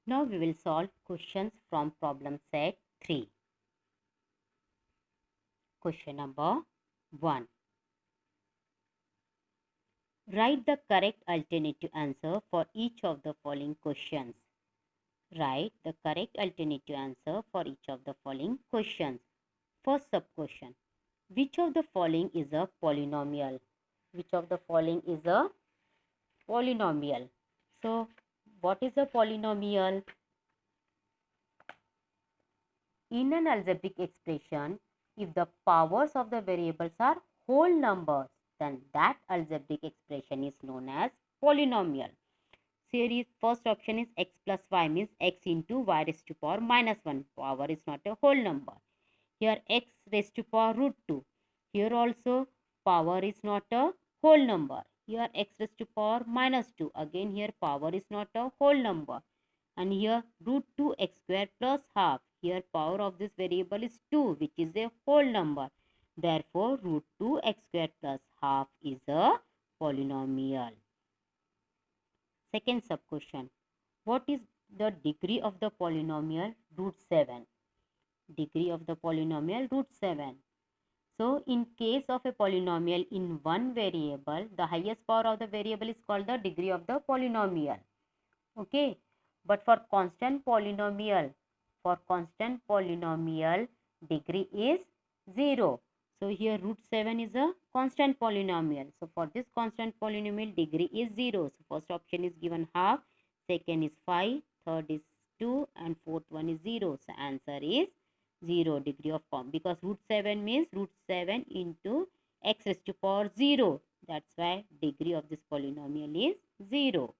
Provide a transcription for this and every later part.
Now we will solve questions from problem set 3. Question number 1. Write the correct alternative answer for each of the following questions. Write the correct alternative answer for each of the following questions. First sub-question. Which of the following is a polynomial? Which of the following is a polynomial? So, what is a polynomial? In an algebraic expression, if the powers of the variables are whole numbers, then that algebraic expression is known as polynomial. Series first option is x plus y means x into y raised to power minus 1. Power is not a whole number. Here x raised to power root 2. Here also power is not a whole number. Here x raised to power minus 2. Again here power is not a whole number. And here root 2x square plus half. Here power of this variable is 2, which is a whole number. Therefore root 2x square plus half is a polynomial. Second sub question. What is the degree of the polynomial root 7? Degree of the polynomial root 7. So in case of a polynomial in one variable, the highest power of the variable is called the degree of the polynomial. Okay. But for constant polynomial, degree is 0. So here root 7 is a constant polynomial. So for this constant polynomial, degree is 0. So first option is given half, second is 5, third is 2 and fourth one is 0. So answer is 0 degree of because root 7 means root 7 into x raised to power 0. That's why degree of this polynomial is 0.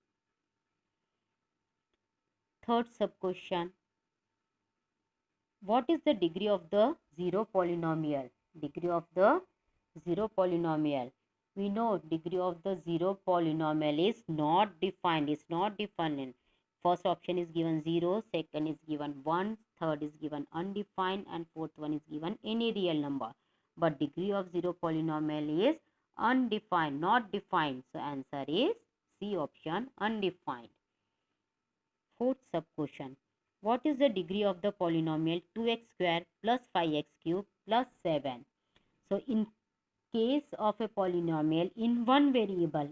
Third sub question. What is the degree of the zero polynomial? Degree of the zero polynomial. We know degree of the zero polynomial is not defined. It's not defined. First option is given 0, second is given 1, third is given undefined and fourth one is given any real number. But degree of zero polynomial is undefined, not defined. So answer is C option, undefined. Fourth sub question. What is the degree of the polynomial 2x square plus 5x cube plus 7? So in case of a polynomial in one variable,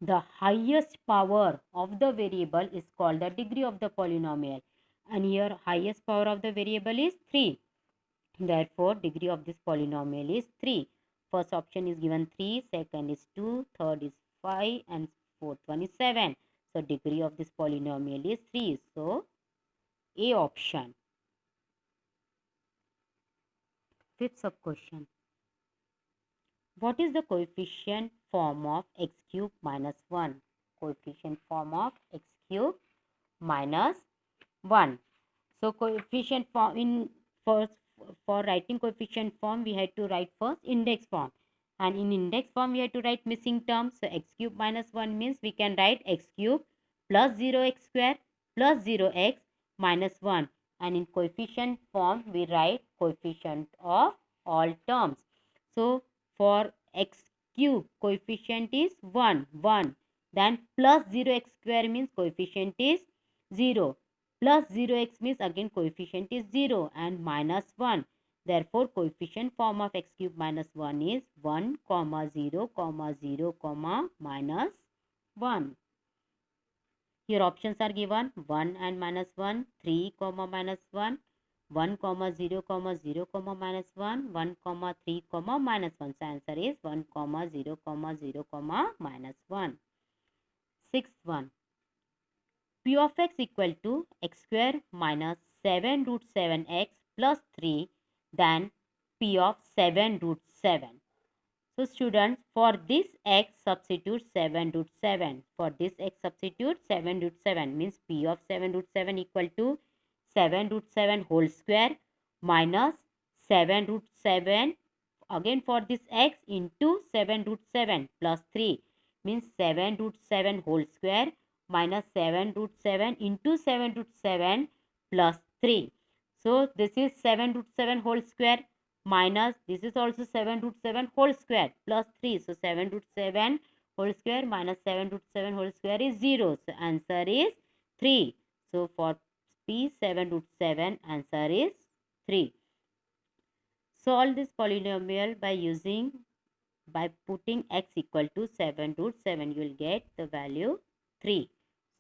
the highest power of the variable is called the degree of the polynomial. And here highest power of the variable is 3. Therefore, degree of this polynomial is 3. First option is given 3, second is 2, third is 5 and fourth one is 7. So degree of this polynomial is 3. So A option. Fifth sub question. What is the coefficient form of x cube minus 1? Coefficient form of x cube minus 1. So coefficient form in first for writing coefficient form we had to write first index form. And in index form we had to write missing terms. So x cube minus 1 means we can write x cube plus 0x square plus 0x minus 1. And in coefficient form we write coefficient of all terms. So for x cube coefficient is 1. Then plus 0x square means coefficient is 0. Plus 0x means again coefficient is 0 and minus 1. Therefore, coefficient form of x cube minus 1 is 1, 0, 0, minus 1. Here options are given 1 and minus 1, 3, minus 1, 1, 0, 0, minus 1, 1, 3, minus 1. So answer is 1, 0, 0, minus 1. Sixth one. P of x equal to x square minus 7 root 7x plus 3 than P of 7 root 7. So students, for this x substitute 7 root 7. For this x substitute 7 root 7 means P of 7 root 7 equal to 7 root 7 whole square minus 7 root 7 again for this x into 7 root 7 plus 3 means 7 root 7 whole square minus 7 root 7 into 7 root 7 plus 3. So this is 7 root 7 whole square minus this is also 7 root 7 whole square plus 3. So 7 root 7 whole square minus 7 root 7 whole square is 0. So answer is 3. So for P 7 root 7, answer is 3. Solve this polynomial by putting x equal to 7 root 7. You will get the value 3.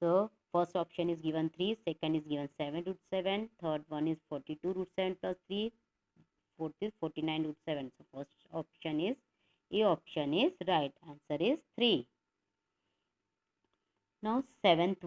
So first option is given 3, second is given 7 root 7, third one is 42 root 7 plus 3, fourth is 49 root 7. So first option is A option is right. Answer is 3. Now seventh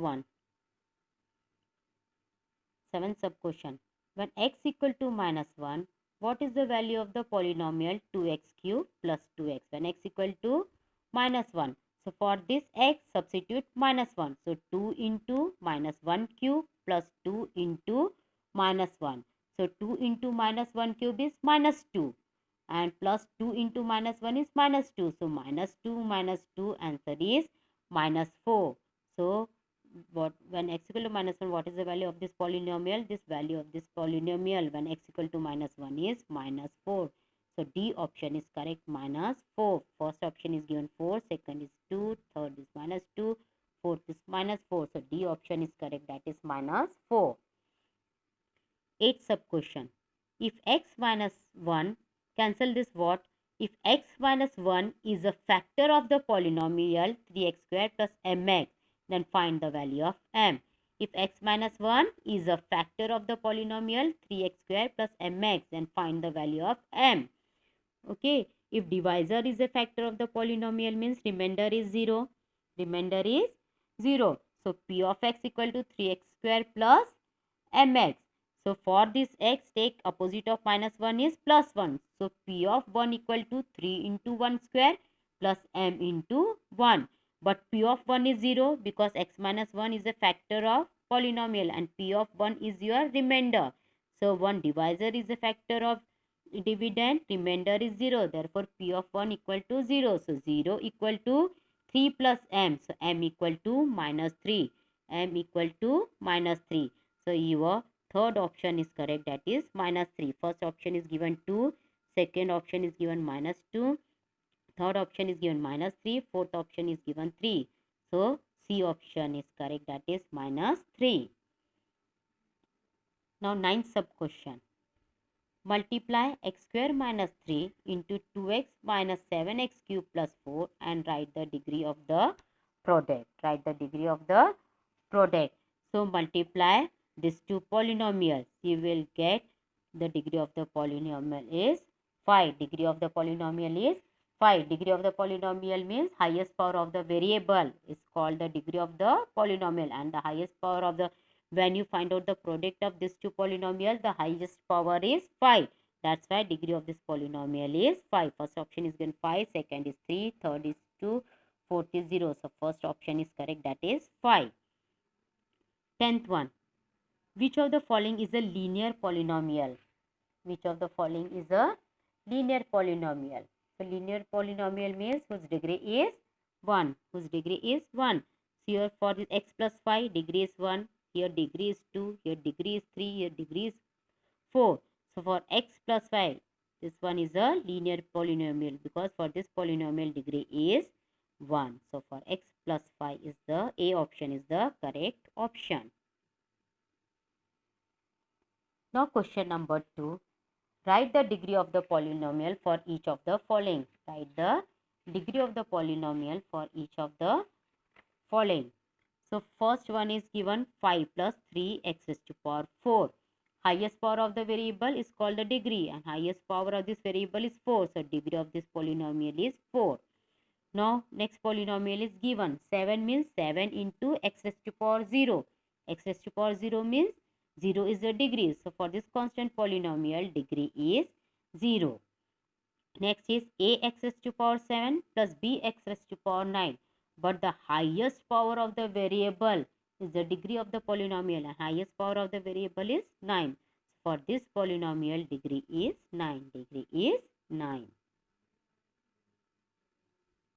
sub question. When x equal to minus 1, what is the value of the polynomial 2x cube plus 2x? When x equal to minus 1. So for this x, substitute minus 1. So 2 into minus 1 cube plus 2 into minus 1. So 2 into minus 1 cube is minus 2. And plus 2 into minus 1 is minus 2. So minus 2, answer is minus 4. So when x equal to minus 1, what is the value of this polynomial? This value of this polynomial when x equal to minus 1 is minus 4. So D option is correct, minus 4. First option is given 4, second is 2, third is minus 2, fourth is minus 4. So D option is correct, that is minus 4. 8th sub question. If x minus 1, cancel this what? If x minus 1 is a factor of the polynomial 3x square plus mx, then find the value of m. If x minus 1 is a factor of the polynomial 3x square plus mx, then find the value of m. Okay, if divisor is a factor of the polynomial means remainder is 0. Remainder is 0. So p of x equal to 3x square plus mx. So for this x, take opposite of minus 1 is plus 1. So p of 1 equal to 3 into 1 square plus m into 1. But p of 1 is 0 because x minus 1 is a factor of polynomial and p of 1 is your remainder. So one divisor is a factor of dividend, remainder is 0. Therefore p of 1 equal to 0. So 0 equal to 3 plus m. So m equal to minus 3. M equal to minus 3. So your third option is correct, that is minus 3. First option is given 2, second option is given minus 2, third option is given minus 3, fourth option is given 3. So C option is correct, that is minus 3. Now 9th sub question. Multiply x square minus 3 into 2x minus 7x cube plus 4 and write the degree of the product. Write the degree of the product. So multiply these two polynomials. You will get the degree of the polynomial is 5. Degree of the polynomial is 5. Degree of the polynomial means highest power of the variable is called the degree of the polynomial, and the highest power of the, when you find out the product of these two polynomials, the highest power is 5. That's why degree of this polynomial is 5. First option is given 5, second is 3, third is 2, fourth is 0. So first option is correct, that is 5. 10th one. Which of the following is a linear polynomial? Which of the following is a linear polynomial? So linear polynomial means whose degree is 1. Whose degree is 1. So here for this x plus 5, degree is 1. Here degree is 2. Here degree is 3. Here degree is 4. So for x plus 5, this one is a linear polynomial because for this polynomial degree is 1. So for x plus 5 is the A option is the correct option. Now question number 2. Write the degree of the polynomial for each of the following. Write the degree of the polynomial for each of the following. So first one is given 5 plus 3x raised to power 4. Highest power of the variable is called the degree and highest power of this variable is 4. So degree of this polynomial is 4. Now next polynomial is given. 7 means 7 into x raised to power 0. X raised to power 0 means 0 is the degree. So for this constant polynomial, degree is 0. Next is ax raised to power 7 plus bx raised to power 9. But the highest power of the variable is the degree of the polynomial and highest power of the variable is 9. For this polynomial, degree is 9. Degree is 9.